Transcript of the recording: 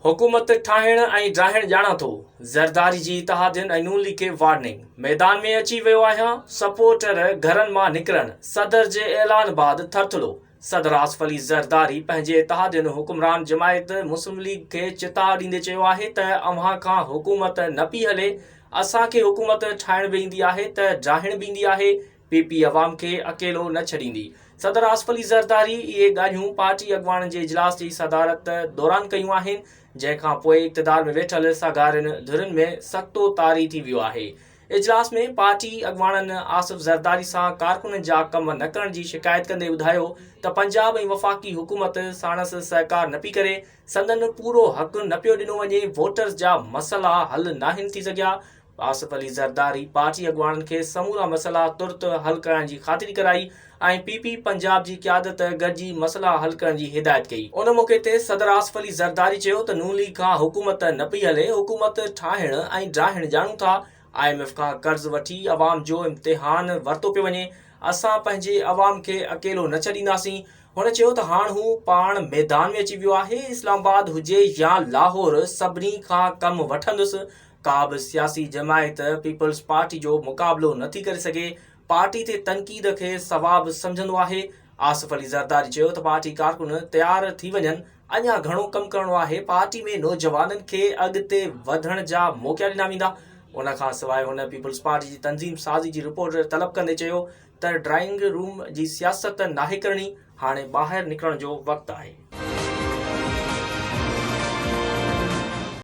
हुकूमत ठाहिण ऐं ड्राहिण ॼाणा थो। ज़रदारी जी इत्तेहादियुनि ऐं नून लीग खे वार्निंग। मैदान में अची वियो आहियां, सपोर्टर घरनि मां निकिरनि। सदर जे ऐलान बाद थरथड़ो। सदर आसिफ अली ज़रदारी पंहिंजे इत्तेहादियुनि हुक्मरान जमायत मुस्लिम लीग खे चिताव ॾींदे चयो आहे त अव्हां खां हुकूमत न पई हले, असांखे हुकूमत ठाहिण बि ईंदी आहे त ड्राहिण बि ईंदी आहे। पीपी अवाम खे अकेलो न छॾींदी। सदर आसिफ अली ज़रदारी इहे ॻाल्हियूं पार्टी अॻवाननि जे इजलास जी सदारत दौरान कयूं आहिनि, जंहिंखां पोइ इक़्तिदार में वेठल सगारियुनि धुरियुनि में सख़्तो तारी थी वियो आहे। इजलास में पार्टी अॻवाननि आसिफ ज़रदारी सां कारकुननि जा कम न करण जी शिकायत कंदे ॿुधायो त पंजाब ऐं वफ़ाक़ी हुकूमत साणुसि सहकार न पई करे, संदन पूरो हक़ न पियो ॾिनो वञे, वोटर्स जा मसइला हल नाहिनि थी सघिया। आसिफ अली ज़रदारी पार्टी अॻवाननि खे समूरा मसइला तुर्त हल करण जी ख़ातिरी कराई ऐं पीपी पंजाब जी क़यादत गॾिजी मसइला हल करण जी हिदायत कई। उन मौक़े ते सदर आसिफ अली ज़रदारी चयो त नून लीग खां हुकूमत न पई हले, हुकूमत ठाहिण ऐं ड्राहिण ॼाणूं था। IMF खां कर्ज़ वठी अवाम जो इम्तिहान वरितो पियो वञे, असां पंहिंजे अवाम खे अकेलो न छॾींदासीं। हुन चयो त हाणे हू पाण मैदान में अची वियो आहे। इस्लामाबाद हुजे या लाहौर, सभिनी खां कमु वठंदुसि। का बि सियासी जमायत पीपल्स पार्टी जो मुक़ाबिलो नथी करे सघे। पार्टी ते तनक़ीद खे सवाब सम्झंदो आहे। आसिफ अली ज़रदारी चयो त पार्टी कारकुन तयार थी वञनि, अञा घणो कमु करणो आहे। पार्टी में नौजवाननि खे अॻिते वधण जा मौक़ा ॾिना वेंदा। उन खां सवाइ हुन पीपल्स पार्टी जी तंज़ीम साज़ी जी रिपोर्ट तलब कंदे चयो त ड्राइंग रूम जी सियासत नाहे करणी, हाणे ॿाहिरि निकिरण जो वक़्तु आहे।